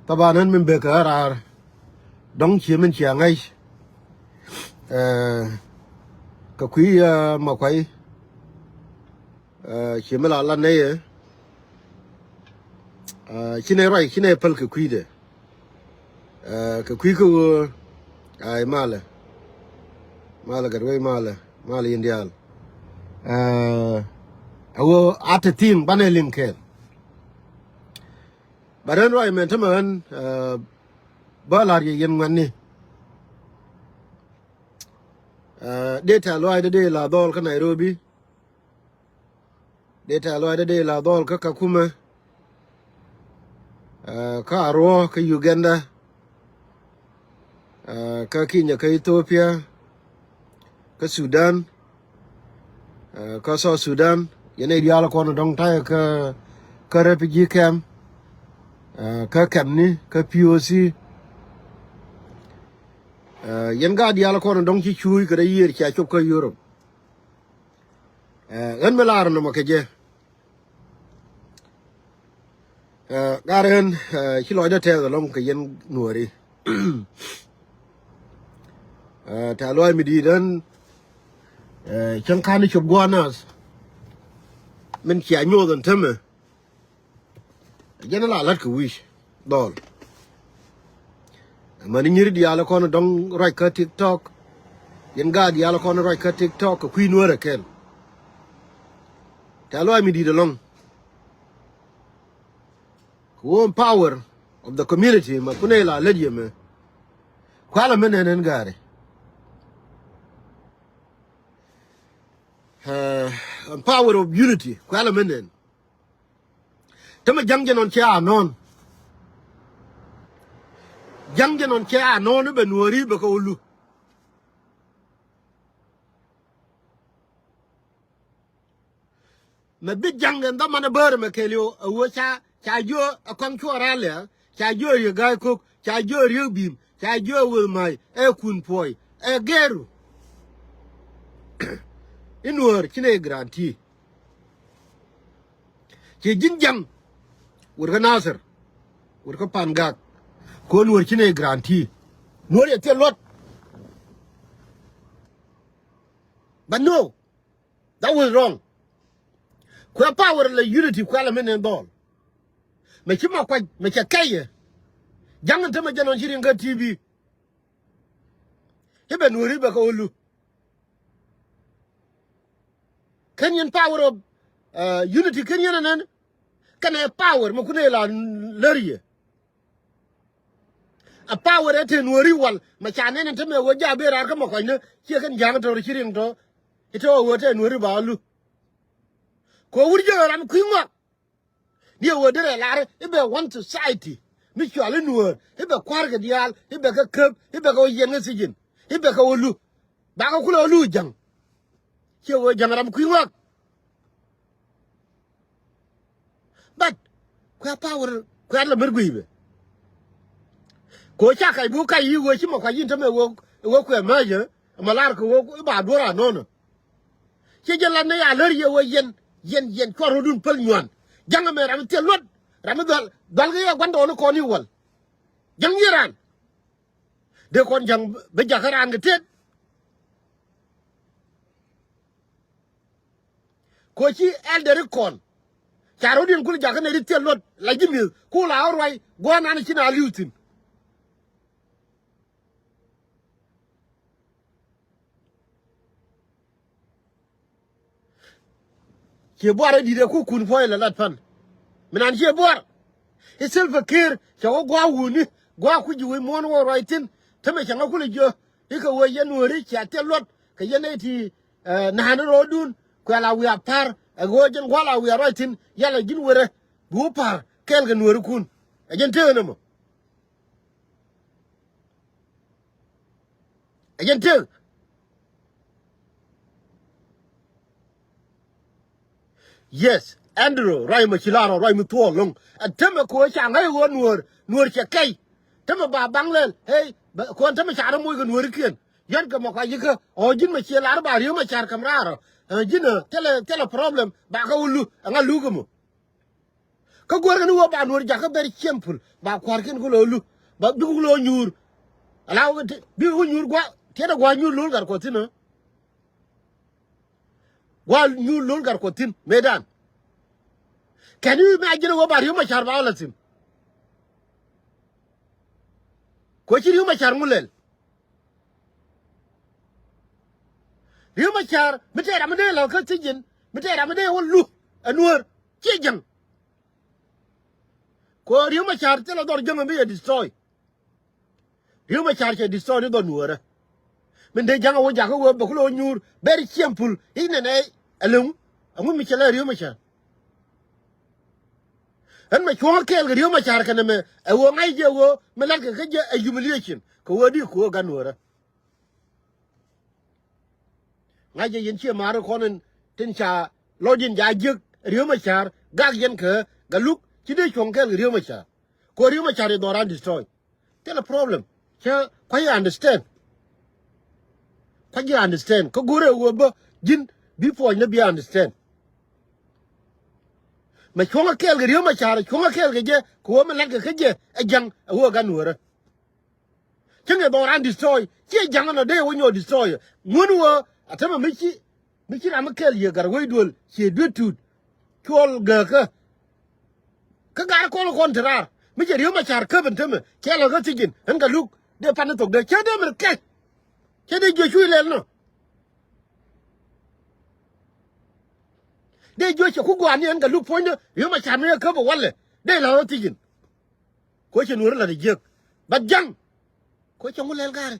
طبعا من بكرار دون شيء من شيء عايش كقوي ما قوي شيء ملا الله نيه شيء رأي شيء بل كقوي ده كقوي كو أي ماله كروي ماله ينديال أو أتتين بانيلين كير بعدين رأي من تمن بالاري ينغني data loy de la dol ka Nairobi data loy de la dol ka Kakuma ka Arua ka Uganda ka Kenya ka Ethiopia ka Sudan ka South Sudan yene diala ko no dong ta ka refugee camp ka Kamni ka POC yen ga diala ko no dong ci chuy ka yer ci chop ka Europe en melar no makeje garen ci loy da te long ka yen nuori ta loy mi di dan chan kan chop gonas men ci anyo dan teme yen la lat ka wish dol mani nyiri diala ko no dong right ka TikTok yen ga diala ko no right ka TikTok ka queen wora ken ta loy mi di de long ko power of the community ma kunela ledye me kwala menen gare power of unity kwala menen tama jangje non cha non jangje non cha non be nuori be ko lu me bi jangen da man ber me kelio wo cha jo akon chora le cha jo ye ga ko cha jo ri bim cha jo wil mai e kun poi e geru inwar kine garanti ci jinjang wurga nasir wurga pangak ko nwar kine garanti nwar ya te lot but no that was wrong kwa power la unity kwa la menen dol me kima kwa me kaye jangan tama janon jirin ga TV hebe nwari ba ko lu Kenyan power of unity Kenyan nan kana power mo kunela lariye a power ete nwari wal ma chane nan tame wo jabe ra ka mo ko ne che kan jang to chirin to ito wo te nwari ba lu ko wurje ram kuinga ni wo dere lare ibe one society mi chwale nuor ibe kwarga dial ibe ka kep ibe ka yen sijin ibe ka wolu ba ka kula lu jang che wo jang ram kuinga but kwa power kwa la merguibe ko cha kai bu kai yi wo chi mo ka yin tame wo kwa maje malar ko wo ba dora nono che jela ne ya ler ye wo yen ko rodun pel nywan janga me ram te lot ram dal ga ya gwando no ko ni wal jang yiran de kon jang be jakaran ga tet ko ci elder kon charodin kul jakane ri te lot la jimi ku la awrai gona na kina liutin ke boare di de ku kun foy la lat fan minan ke bor isil fakir chawo gwa wuni gwa ku ji we mon wo rightin tame changa ku le jo ika wo yen wori cha te lot ka yene ti na han rodun ko la wi apar go jen wala wi rightin yala jin wore bu par kel gan wori kun ajen te no mo ajen te yes Andrew rai ma chilaro rai mu to long atema ko cha ngai wo nuor cha kai tama ba bang len hey ko tama cha ra moy ko nuor kien yan ka mo ka yika o jin ma chilar ba riyo ma char kamraro jin tele problem ba ka ulu nga lu ko mo ka gor kan wo ba nur ja ka ber simple ba kwar ken ko lu ba du lo nyur ala wo bi wo nyur gwa te da gwa nyur lo gar ko tin gwa nyur lo gar ko tin medan can you imagine wo ba riyo ma char ba la tin ko ci riyo ma char mulel riyo ma char mete ra mede la ka tijin mete ra mede wo lu anur ci jang ko riyo ma char te la dor jang be destroy riyo ma char che destroy do nuora men de jang wo ja ko ba ko nyur very simple ine ne alum amu mi chala riyo ma char an ma chwa kel riyo ma char kana me wo ngai je wo me la ka je humiliation ko wodi ko ga nuora ngai je yin che mar ko nen tin cha lojin ja juk riyo ma char ga yen ka ga luk ci de chwa kel riyo ma char ko riyo ma char do ran destroy tell a problem cha ko you understand ko you understand ko gore wo ba jin before na be understand ma chwa kel riyo ma char chwa kel ge je ko me la ka je a jang wo ga nuora chinge do ran destroy ci jang no de wo nyo destroy mun wo atama miki na makel ye gar way dol ci dutu kol ga ka gar ko kontrar miki riyo ma char ka bentame kelo ga tigin en ga luk de pan to de che de mer ke che de jo chui lel no de jo che ku gwa ni en ga luk point riyo ma char me ka bo walle de la tigin ko che nur la de je ba jang ko che ngulel gare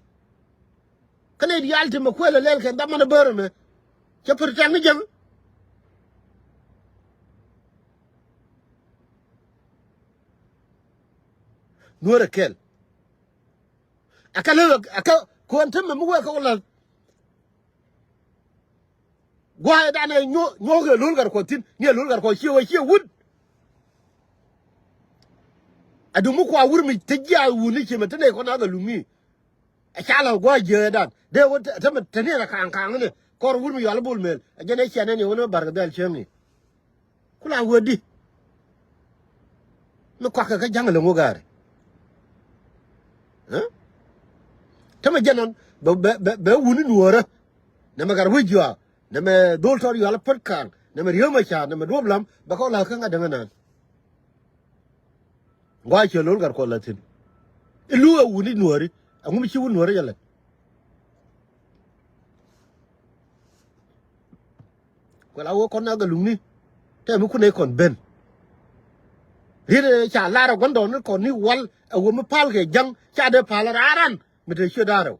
kane di alti ma kwela lel ke da man beur me che per tan jang nur kel aka ko ante me mu ko la gwa da na nyo ge lul gar ko tin ni lul gar ko chi wud adu mu ko awur mi tejja wu ni che metane ko na ga lumi a chala gwa je dan de wo ta metane la kan ne ko wur mi yalla bul mel a jene chene ni wono bar dal chemi kula wodi no kwa ka jangale ngo gare tama janon be wuni nuora na magar wujwa na me doltor yalla patkan na me riyo ma cha na me doblam ba ko la ka nga dangana gwa che lol gar ko latin ilu wuni nuori angum chi wuni nuori yalla wala wo kon na ga lungni te mu ku ne kon ben rire cha la ro gondo ne kon ni wal wo mu pal ke jang cha de pal raran me te che daro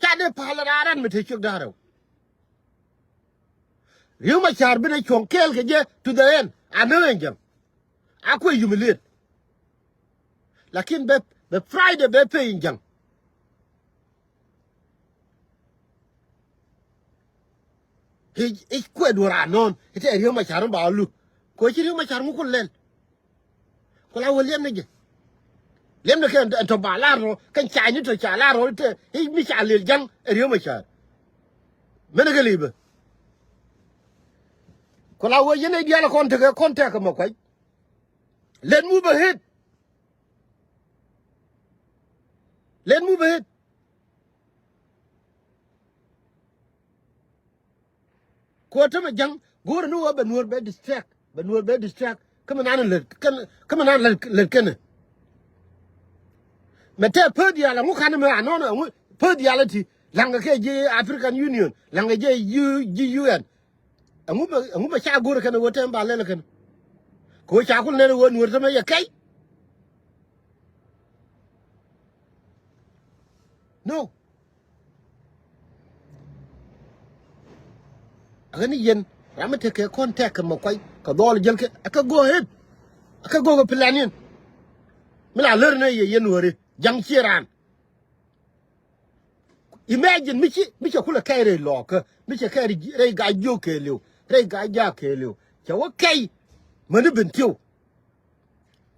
cha de pal raran me te che daro riyo ma char bi ne chon kel ke je to the end anen jang akwe humiliate lakin be friday be pay jang ich kwe dura non ite riyo ma char ba lu ko chi riyo ma char mu ko len ko la wolem ne je lem ne ke to ba la ro kan cha ni to cha la ro te mi cha le jang riyo ma char mena ke libe ko la wo yene dia la konte ka mo kwai let move ahead let move ahead ko to me jang gor no ba nur be distract kama nan le ken mete pedia la mu kan me anon pedia la ti langa ke je African Union langa je UN amu ba cha gor kan wo tem ba le kan ko cha kul ne wo nur tama ya kai no agani yen ramete ke contact mo kwai ka dol jel ke aka go ahead aka go planin mila ler ne ye yen wore jang chiran imagine michi kula kaire loka michi kaire re ga jo ke lew re ga ja ke lew cha wo kai mani bentio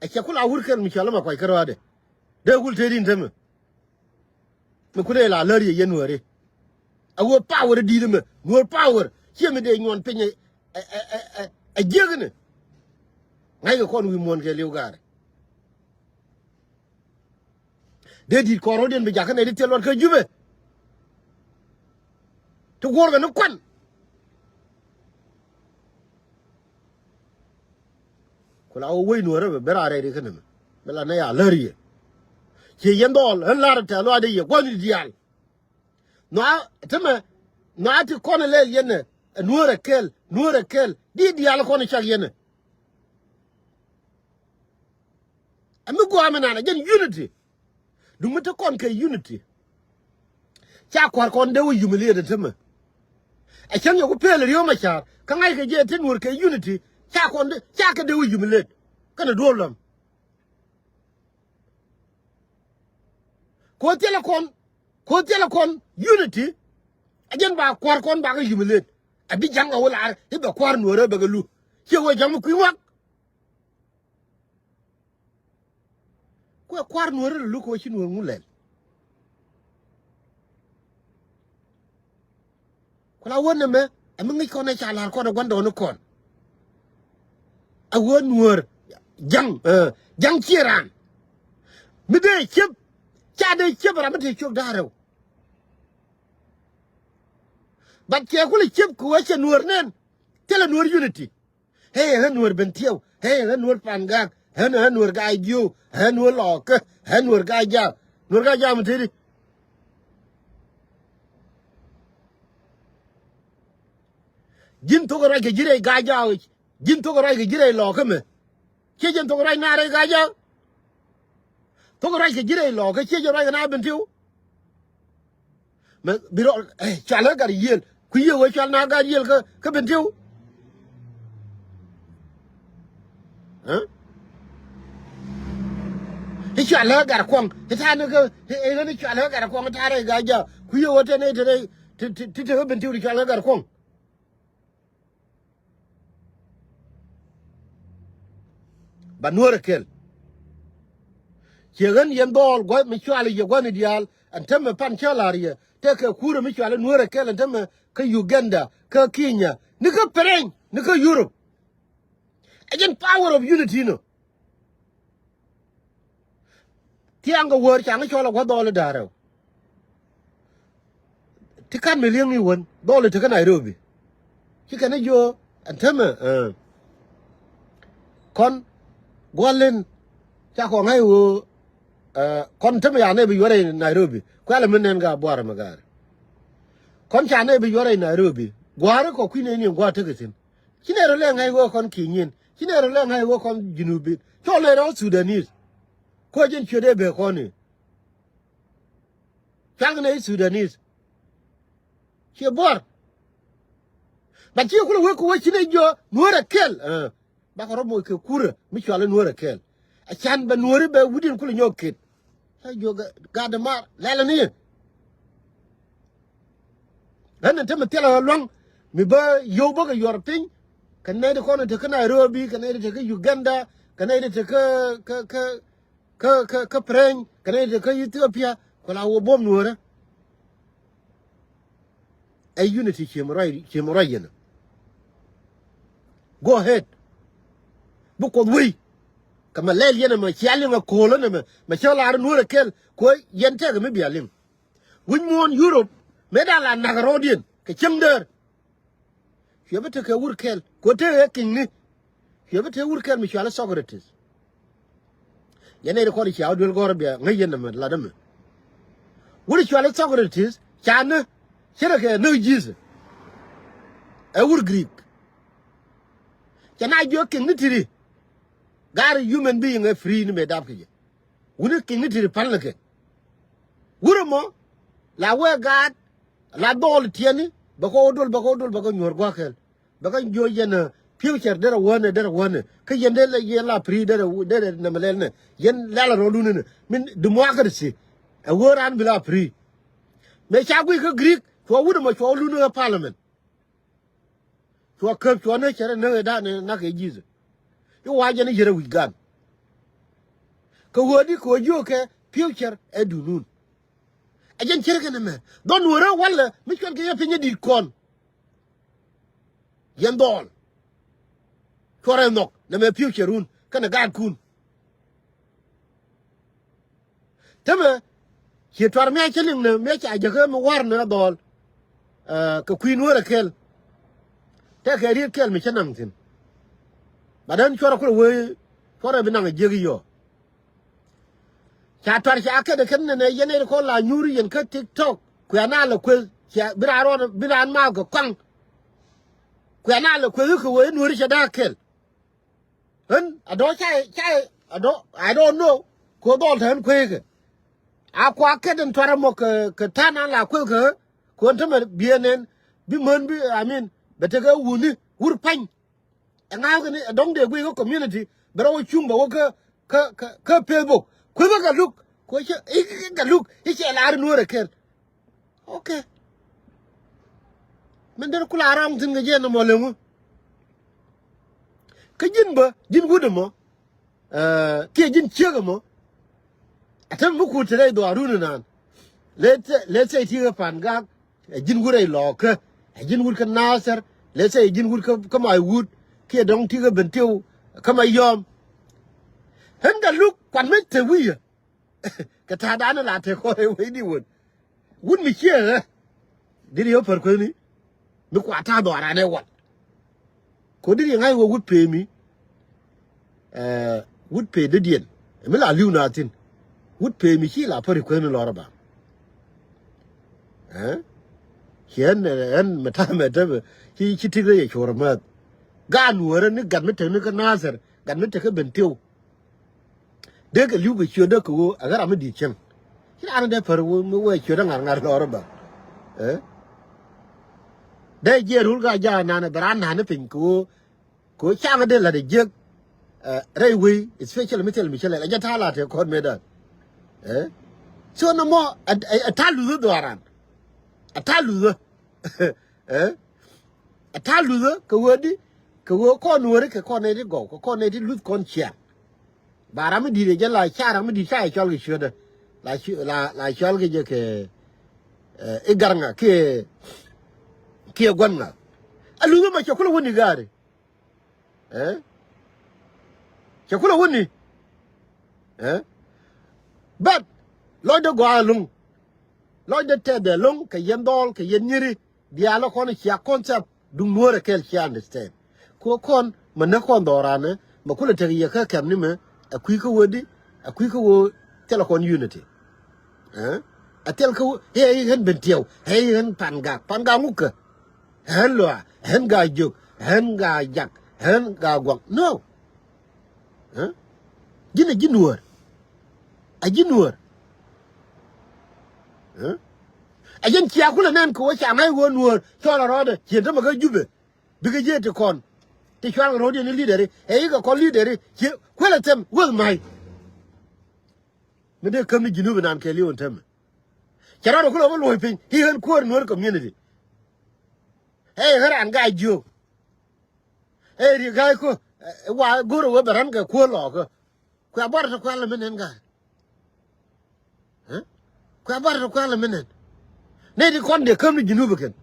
a cha kula wurkan michi alama kwai karwa de gul tedin teme me kure la ler ye yen wore awo power di me more power che me de nyon penye a jegne ngai ko kon wi mon ke liu gar de di ko roden be jakane de telor ke jube to gorga no kwan ko la o we no re be ra re de kana be la na ya lariye che yendol han la ta lo de ye gwani dial no tama na ti kon le yene nuora kel di dial kon chak yene ami go amena na gen unity du mata kon ke unity cha kwar kon de wu humiliate de tama a chan yo ko pele riyo ma cha ka ngai ke je tin wur ke unity cha kon de cha ke de wu humiliate kana dolam ko telekon unity ajen ba kwar kon ba ga humiliate abi janga wala he ba kwar nuora ba ga lu che wo jam ku wak ko kwar nuora lu ko chi nuor ngulel ko la wonne me am ngi ko na cha la ko da gondo no kon a won nuor jang chiran mi de chep cha de chep ra mate chok daro bat ke ko le chep ko che nuor nen tele nuor unity hey han nuor bentiau hey han nuor pangak han nuor ga ju han nuor lok han nuor ga ja mate jin to ra ke jire ga ja jin to ra ke jire lok me che jin to ra na re ga ja to ra ke jire lok che jo ra na bentiu me biro chala gar yel ku ye we chal na gar yel ka bentiu he chala gar kwang he ta ne ga he ne chala gar kwang ta re ga ja ku ye wote ne te bentiu ri chala gar kwang ba nuora kel chegan yen dol go mi chala ye go ni dial antame pan chala ri te ka kure mi chala nuora kel antame ka Uganda ka Kenya ni ka pereng ni ka Europe again power of unity no tianga wor changa chola go dol daro tikan million ni won dol te ka Nairobi kika ne jo antame kon golen cha ko ngai wo kon tame ya ne bi yore Nairobi kwala menen ga bwara magar kon cha ne bi yore Nairobi gware ko kwine ni gwa tegetin kinero le ngai wo kon kinyin kinero le ngai wo kon jinubi to le ro Sudanese ko jin chede be ko ni chang ne Sudanese che bor ba chi ko we ko chine jo nuora kel ba ko mo ke kure mi chwala nuora kel a chan ba nuora be wudin ko nyokit ha jo ga da mar la ni nan te metela long mi ba yo ba ga yorpin kan ne de ko ne te ka Nairobi kan ne de ka Uganda kan ne de ka pren kan ne de ka Ethiopia ko la wo bom nuora a unity chemrai yana go ahead buko we kama lel yana ma chiali ma kolo na ma chala nuora kel ko yente ga mi bialim win mon Europe medala nagarodian ke chemder yebete ke wurkel ko te kinni yebete wurkel mi chala Socrates yana de ko ri chaw dul gor bia ngayen ma la dama wuri chala Socrates chana chere ke no Jesus e wur Greek kana jo kinni tiri gar human being a free ni me dab ke wuri kinni tiri palake wuri mo la we gad la dol tieni bako bako nyor gwa kel bako jo yena future dera wone ke yende la yela pri dera na melene yen la ro lu ne min du mo akarsi e woran bila pri me chagui ke Greek to wudu mo to lu no parliament to ke to ne chere ne da ne na ke jize yo waje ne jere wigan ko wodi ko jo ke future edunun ajen chere ke ne me don wora wala mi kon ke yapenya di kon yendol chore nok na me piu cherun kana gad kun tama ki twar me chelin ne me cha jaga mo war na dol ka queen wora kel ta ka ri kel mi chanam tin badan chora ko we chora binang jegi yo cha twar cha ka de kan ne yene ko la nyuri yen ka tiktok ku na la ko cha biraro biran ma ko kwang ku na la ko ku we nuri cha da kel hen ado cha ado I don't know ko dol tan ko ke akwa ke den twara mo ke tana la ko ke ko ntama bienen bi mon bi amin betega wuni wur pan nga ko ni dong de gwi ko community bero chumba wo ka facebook ko ba ga look ko che ga look che la ar nuore kel okay men der kula aram tin ga je no mo lengu ka jin ba jin gudu mo ke jin chega mo atam buku tere do aruna nan let's say tiga pan ga jin gure lo ka jin gur ka nasar let's say jin gur ka mai wood ke dong tiga bentiu ka mai yom hen ga look kwan me te wi ka ta da na la te ko we ni wud mi che diri yo per ko ni mi kwa ta do ara ne wat ko diri ngai wo wud pe mi wud pe de dien mi la liu na tin wud pe mi chi la per ko ni lo ra ba hiện en mata mata chi chi ti ye chora ma ga nuore ni gan me te ni ka nasar gan me te ka bentiu de ka liu ga chio de ko agara me di chen chi ana de per wo me we chio da ngar lo ra ba de je rul ga ja na na bran na ne pin ko cha ga de la de je rai wi especially me tel mi chele la ja ta la te ko me da so no mo a ta lu do aran ataluza ataluza ko wodi ko ko nuore ko ne di go ko ne di lut kon chia bara mi di je la chara mi di sai chol gi shoda la chol gi je ke e garanga ke gonna aluza ma chokolo woni gare chokolo woni but lodo go alung lo de te de long ke yendol ke yenyiri dia lo kon chia concept du more kel chia understand ko kon man ko ndorane ma kula te ye ka kam ni me akui ko wodi akui ko wo telecom unity a tel ko he hen bentiau he hen panga muka hen lo hen ga juk hen ga jak hen ga gwak no jina jinuor a jinuor ajen chia kula nan ko cha mai won wor cho la rode chen ta ma ga jube bi ga je te kon te chwa rode ni leader e ga kon leader che kwela tem wol mai me de kam ni jinu nan ke lion tem cha ro kula wol hoy pin hi hen ko no community hey haran ga jo hey ri ga ko wa goro wa baran ga ko lo ko kwa bar ta kwala menen ga kwa bar ta kwala menen ne di kon de kam ni jinu beken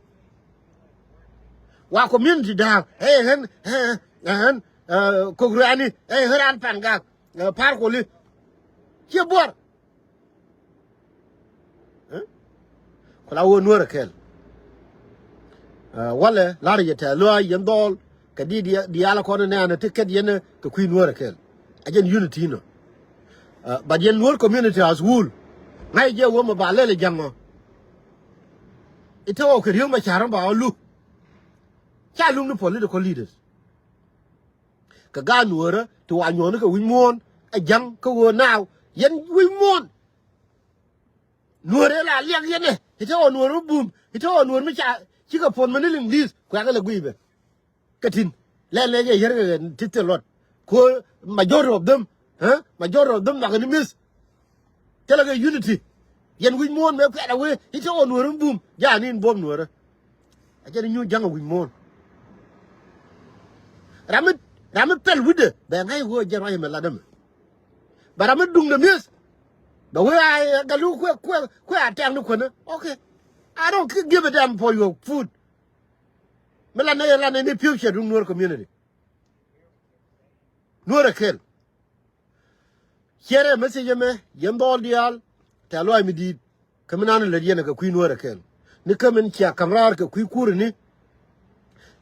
wa community da hey hen ko grani hey haran pan ga par ko li che bor ko la wo nuora kel wala la ri ta lo yendol ka di ala ko ne ana ticket yene ko queen nuora kel ajen unity no but yen nuor community as wool ngai je wo ma ba le jango ito ko riyo ma charan ba lu cha lu ni political leaders ka ga nuora to wa nyon ka win mon a jang ko wo now yen win mon nuora la liang yen ne ito nuora boom ito nuora ma cha chi ka pon ma ni ling dis kwa ga la guibe katin le ye yer titel lot ko majority of them ba ga ni miss tell ga unity yen win mon me kwa da we ito nuora boom ja ni bom nuora a jani ñu jang win mon ramit pel wude ba ngay go jaro yema la dem ba ramit dung de mis ba we ay galu ko atang no ko na okay I don't give a damn for your food Melana ni future dung Nuer community. Nuer kel. Chere message me yembol dial talo ay midi kamenan le yene ka kui Nuer kel. Ni kamen chia kamrar ka kui kurni.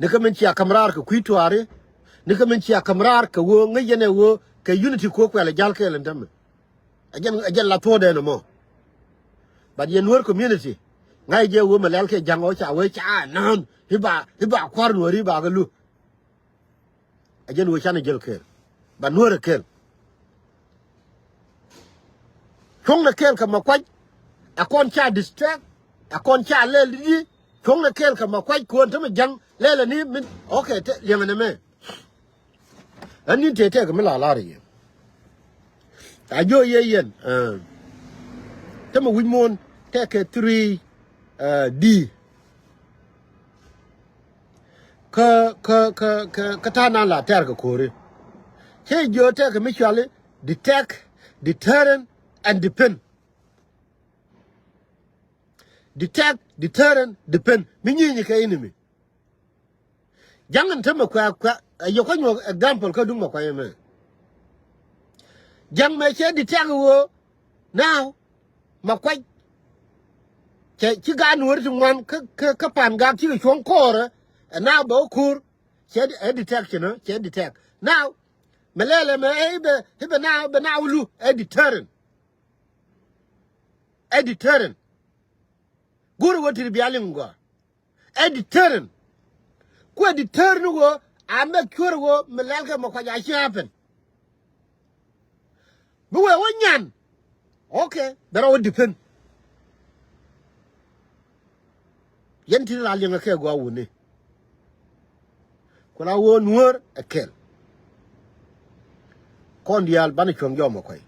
Ni kamen chia kamrar ka kui tuare. Ni kamen chia kamrar ka wo ngene wo ka unity ko ko la jal kel ndam. Ajen la to de no mo. But ye Nuer community ngai je wo malal ke jango cha we cha nan hiba kwar Nuer ba ga lu. Ajen wo chana jel kel. Ba Nuer kel. Chong na kel ka makwaj akon cha distract akon cha le li chong na kel ka makwaj ko to me jang le ni min okay te le me ani te ka me la ri ajo ye yen te mo wimon te ke 3 d ka ta na la ter ka kore ke jo te ka me chale detect deterrent and depend. Detect, deterrent, depend. Minyi ka enemy. Jangan tema kwa yokanyo example ka duma kwa yeme. Jang me che detect wo now makwai che chiga nuwer jungwan ka pan ga chi chong kore now bo kur che detection che detect. Now melele me hebe now lu deterrent. A deterrent. Guru what to be alingwa. A deterrent. Kwa deterrent wo, I make sure wo, Melaka Mokwaja happen. But we're one yan. Okay, that all depend. Yentin Alinga Kegwa wuni. When I won word a kill. Condial Banichong Yomokway.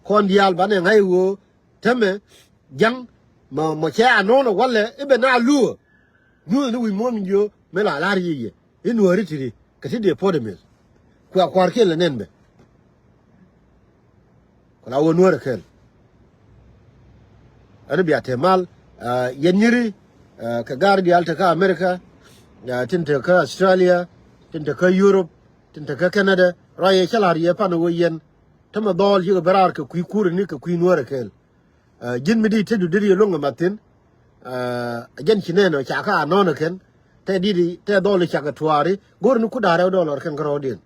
Condial Banang wo. Teme jang ma cha no no wale ibe na lu nu ni wi mom yo me la la ri inu ri tiri ka ti de podemes kwa kwar ke le nenbe kala wo no re kel ana biya temal yenyiri ka gardi alta ka America tinta ka Australia tinta ka Europe tinta ka Canada raye chalari ye pano wo yen tama dol yi barar ka kui kur ni ka kui no re kel jin mi di te du diri longa matin ajen chineno chaka anona ken te didi te dole chaka tuari gor nu kudare dollar ken grodin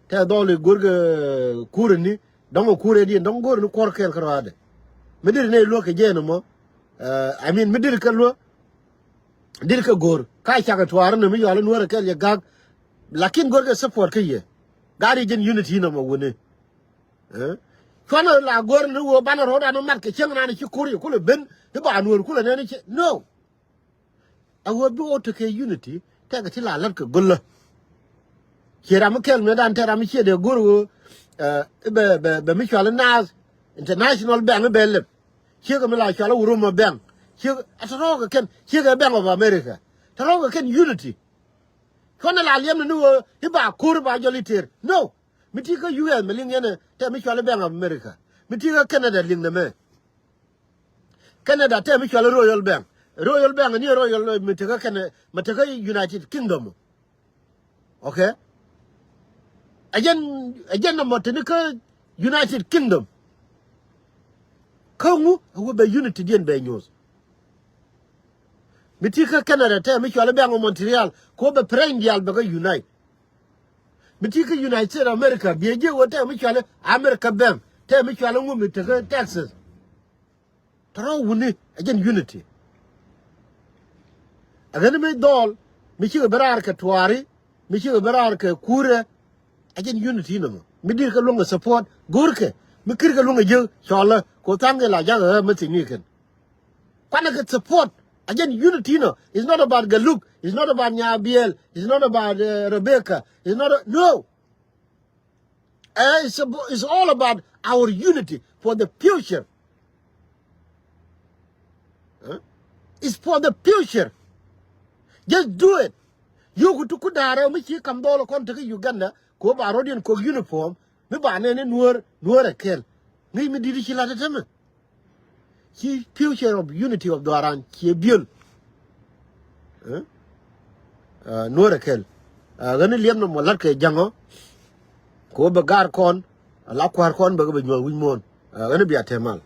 te dole gurga kurni dongo kure di dongo gor nu korkel krade mi diri ne lo ke jeno mo I mean mi diri ka lo diri ka gor kai chaka tuari no mi yala nuara kel ya gag lakin gor ga support ke ye gari jin unity no mo woni Fana la gor ni wo bana roda no mat ke cheng na ni kuri ko le ben te ba nur ko le ne ni no a wo bi o to ke unity te ga ti la lat ko golla kira mo kel me dan te ram che de gor wo be mi chala nas international bank be le che ga me la chala wuro mo bank che ataro ga ken che ga bank of America taro ga ken unity fana la lem ni wo ti ba kur ba joliter no Mitika US meling yene te mi chwale bank of America. Mitika Canada ling na me. Canada te mi chwale Royal Bank. Royal Bank ni Royal mitika Canada mitika United Kingdom. Okay? Again na motenika United Kingdom. Kongu wo be unity dien be news. Mitika Canada te mi chwale bank of Montreal ko be prendial be unite. Mitika United States America bieje wote michale America bank te michale ngumi te Texas taro wuni again unity again me dol michi berar ka tuari michi berar ka kure again unity no midir ka lunga support gurke mikir ka lunga je chola ko tange la jaga matini ken kwana ka support again unity no is not about galuk it's not about Nyabiel it's not about Rebecca it's not no it's all about our unity for the future. It's for the future. Just do it. You go to Kudara, Michi Kambolo, come to Uganda, go by Rodian co uniform, me by Nene Nuer a kill. Me did she let it. She future of unity of Doran, she built. nuore kel gani liam no molat ke jango ko be gar kon la kwar kon be be nyol win mon gani biya temal